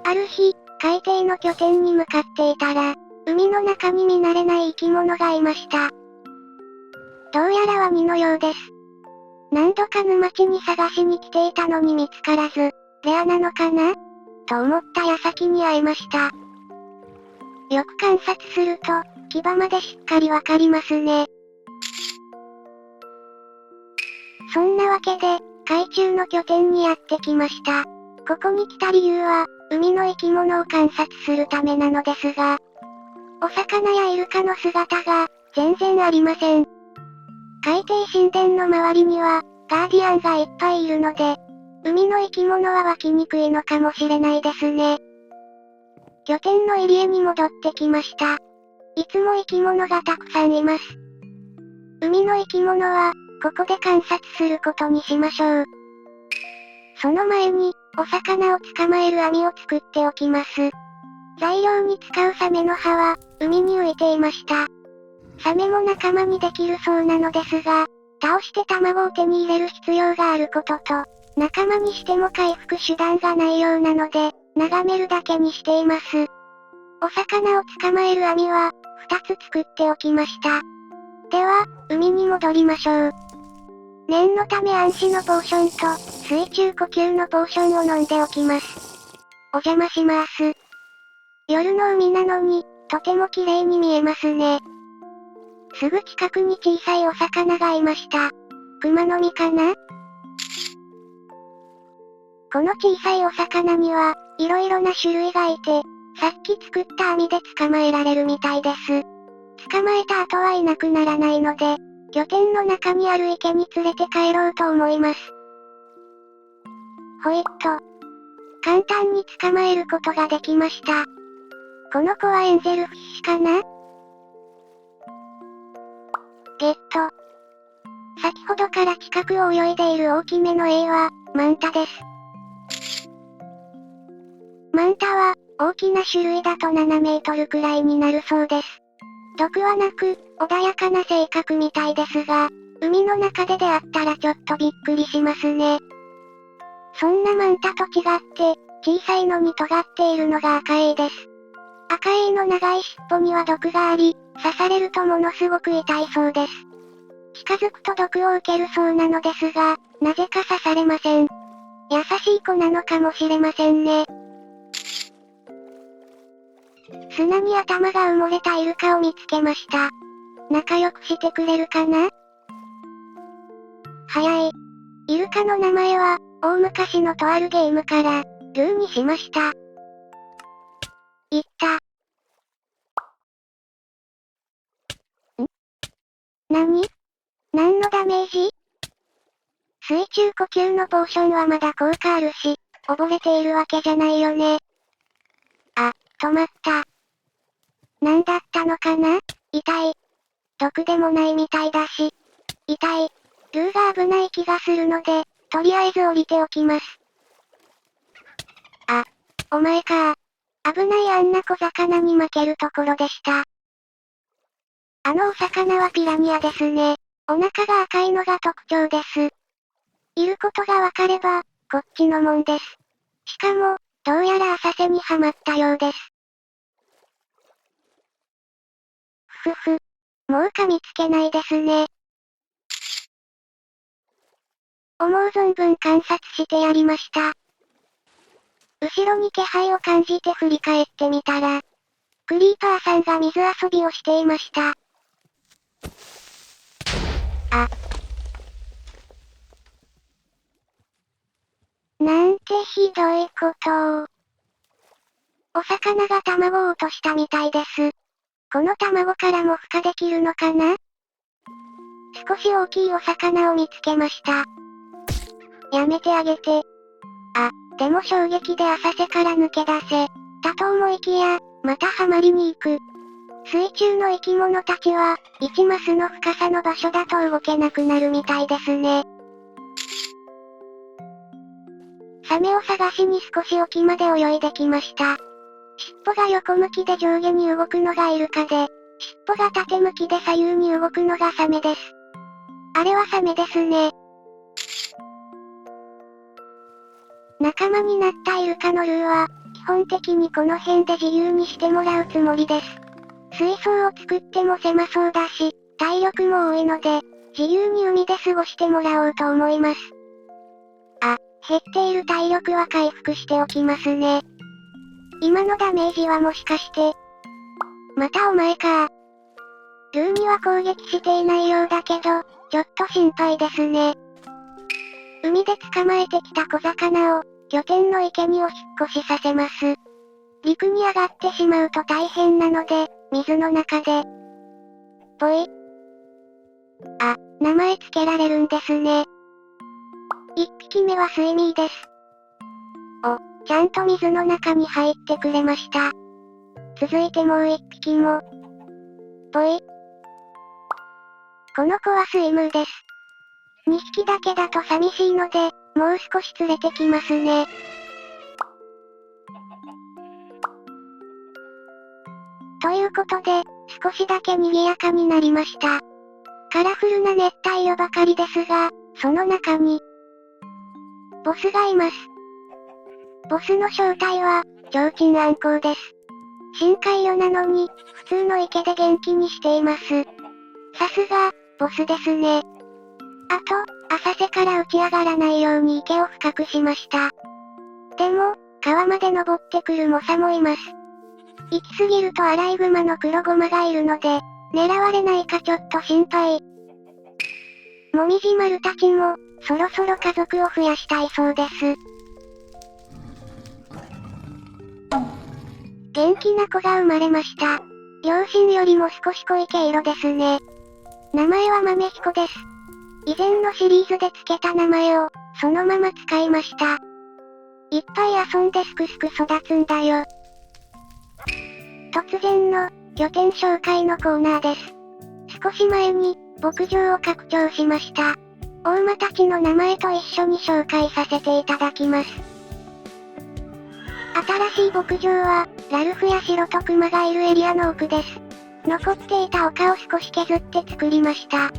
ある日、海底の拠点に向かっていたら、海の中に見慣れない生き物がいました。どうやらワニのようです。何度か沼地に探しに来ていたのに見つからず、レアなのかなと思った矢先に会いました。よく観察すると、牙までしっかりわかりますね。そんなわけで、海中の拠点にやってきました。ここに来た理由は、海の生き物を観察するためなのですが、お魚やイルカの姿が、全然ありません。海底神殿の周りには、ガーディアンがいっぱいいるので、海の生き物は湧きにくいのかもしれないですね。拠点の入り江に戻ってきました。いつも生き物がたくさんいます。海の生き物は、ここで観察することにしましょう。その前に、お魚を捕まえる網を作っておきます。材料に使うサメの歯は、海に浮いていました。サメも仲間にできるそうなのですが、倒して卵を手に入れる必要があることと、仲間にしても回復手段がないようなので、眺めるだけにしています。お魚を捕まえる網は、2つ作っておきました。では、海に戻りましょう。念のため暗視のポーションと、水中呼吸のポーションを飲んでおきます。お邪魔します。夜の海なのに、とても綺麗に見えますね。すぐ近くに小さいお魚がいました。クマノミかな？この小さいお魚には、いろいろな種類がいて、さっき作った網で捕まえられるみたいです。捕まえた後はいなくならないので、拠点の中にある池に連れて帰ろうと思います。ほいっと。簡単に捕まえることができました。この子はエンゼルフィッシュかな？ゲット。先ほどから近くを泳いでいる大きめのエイは、マンタです。マンタは、大きな種類だと7メートルくらいになるそうです。毒はなく、穏やかな性格みたいですが、海の中で出会ったらちょっとびっくりしますね。そんなマンタと違って、小さいのに尖っているのが赤エイです。赤エイの長い尻尾には毒があり、刺されるとものすごく痛いそうです。近づくと毒を受けるそうなのですが、なぜか刺されません。優しい子なのかもしれませんね。砂に頭が埋もれたイルカを見つけました。仲良くしてくれるかな？早い。イルカの名前は、大昔のとあるゲームから、ルーにしました。いった。何？何のダメージ？水中呼吸のポーションはまだ効果あるし、溺れているわけじゃないよね。あ、止まった。なんだったのかな？痛い。毒でもないみたいだし。痛い。ルーが危ない気がするので、とりあえず降りておきます。あ、お前か。危ないあんな小魚に負けるところでした。あのお魚はピラニアですね。お腹が赤いのが特徴です。いることがわかれば、こっちのもんです。しかも、どうやら浅瀬にはまったようです。ふふ。もう噛みつけないですね。思う存分観察してやりました。後ろに気配を感じて振り返ってみたら、クリーパーさんが水遊びをしていました。あ。なんてひどいことを。お魚が卵を落としたみたいです。この卵からも孵化できるのかな？少し大きいお魚を見つけました。やめてあげて。あ、でも衝撃で浅瀬から抜け出せ。たと思いきや、またハマりに行く。水中の生き物たちは、1マスの深さの場所だと動けなくなるみたいですね。サメを探しに少し沖まで泳いできました。尻尾が横向きで上下に動くのがイルカで、尻尾が縦向きで左右に動くのがサメです。あれはサメですね。仲間になったイルカのルーは、基本的にこの辺で自由にしてもらうつもりです。水槽を作っても狭そうだし、体力も多いので、自由に海で過ごしてもらおうと思います。あ、減っている体力は回復しておきますね。今のダメージはもしかして。またお前か。ルーには攻撃していないようだけど、ちょっと心配ですね。海で捕まえてきた小魚を、拠点の池にお引っ越しさせます。陸に上がってしまうと大変なので、水の中で。ぽい。あ、名前つけられるんですね。1匹目はスイミーです。お、ちゃんと水の中に入ってくれました。続いてもう1匹も。ぽい。この子はスイムーです。2匹だけだと寂しいので、もう少し連れてきますね。ということで、少しだけ賑やかになりました。カラフルな熱帯魚ばかりですが、その中に、ボスがいます。ボスの正体は、チョウチンアンコウです。深海魚なのに、普通の池で元気にしています。さすが、ボスですね。あと、浅瀬から打ち上がらないように池を深くしました。でも、川まで登ってくる猛者もいます。行き過ぎるとアライグマの黒ゴマがいるので、狙われないかちょっと心配。もみじ丸たちも、そろそろ家族を増やしたいそうです。元気な子が生まれました。両親よりも少し濃い毛色ですね。名前は豆彦です。以前のシリーズで付けた名前を、そのまま使いました。いっぱい遊んですくすく育つんだよ。突然の、拠点紹介のコーナーです。少し前に、牧場を拡張しました。お馬たちの名前と一緒に紹介させていただきます。新しい牧場は、ラルフやシロとクマがいるエリアの奥です。残っていた丘を少し削って作りました。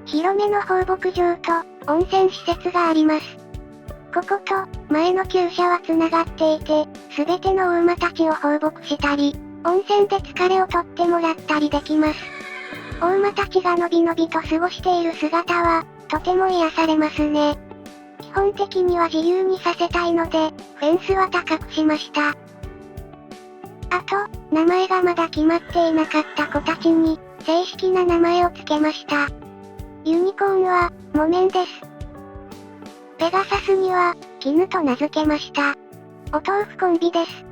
広めの放牧場と、温泉施設があります。ここと、前の厩舎は繋がっていて、すべてのお馬たちを放牧したり、温泉で疲れを取ってもらったりできます。お馬たちがのびのびと過ごしている姿は、とても癒されますね。基本的には自由にさせたいので、フェンスは高くしました。あと、名前がまだ決まっていなかった子たちに、正式な名前を付けました。ユニコーンは、木綿です。ペガサスには、絹と名付けました。お豆腐コンビです。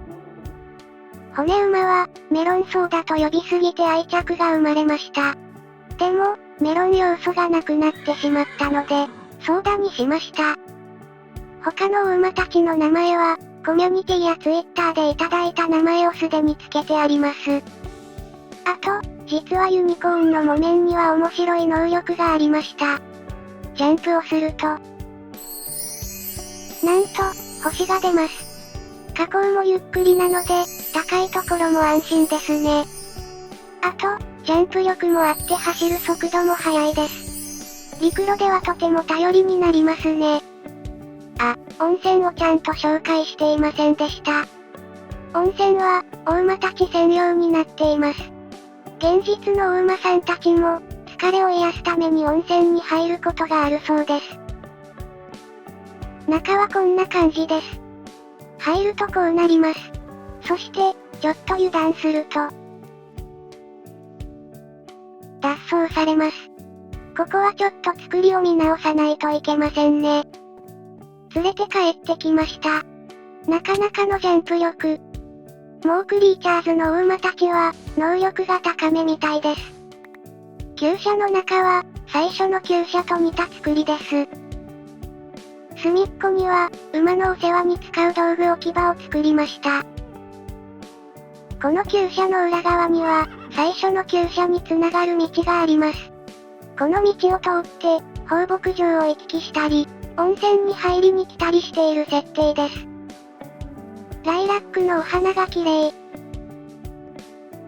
骨馬は、メロンソーダと呼びすぎて愛着が生まれました。でも、メロン要素がなくなってしまったので、ソーダにしました。他の馬たちの名前は、コミュニティやツイッターでいただいた名前をすでに付けてあります。あと、実はユニコーンの木綿には面白い能力がありました。ジャンプをすると、なんと、星が出ます。下降もゆっくりなので、高いところも安心ですね。あと、ジャンプ力もあって走る速度も速いです。陸路ではとても頼りになりますね。あ、温泉をちゃんと紹介していませんでした。温泉は、お馬たち専用になっています。現実のお馬さんたちも、疲れを癒すために温泉に入ることがあるそうです。中はこんな感じです。入るとこうなります。そして、ちょっと油断すると、脱走されます。ここはちょっと作りを見直さないといけませんね。連れて帰ってきました。なかなかのジャンプ力。モークリーチャーズのお馬たちは、能力が高めみたいです。厩舎の中は、最初の厩舎と似た作りです。隅っこには、馬のお世話に使う道具置き場を作りました。この厩舎の裏側には、最初の厩舎に繋がる道があります。この道を通って、放牧場を行き来したり、温泉に入りに来たりしている設定です。ライラックのお花が綺麗。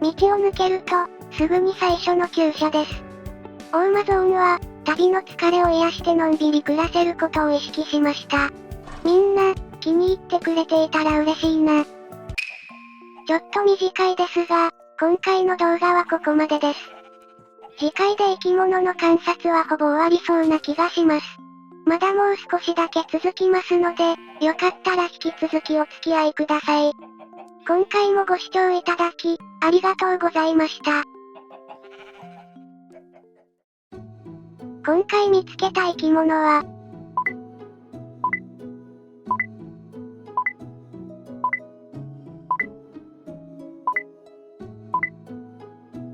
道を抜けると、すぐに最初の厩舎です。お馬ゾーンは、旅の疲れを癒してのんびり暮らせることを意識しました。みんな、気に入ってくれていたら嬉しいな。ちょっと短いですが、今回の動画はここまでです。次回で生き物の観察はほぼ終わりそうな気がします。まだもう少しだけ続きますので、よかったら引き続きお付き合いください。今回もご視聴いただき、ありがとうございました。今回見つけた生き物は、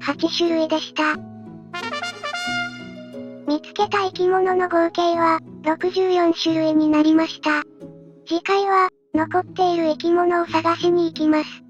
8種類でした。見つけた生き物の合計は、64種類になりました。次回は、残っている生き物を探しに行きます。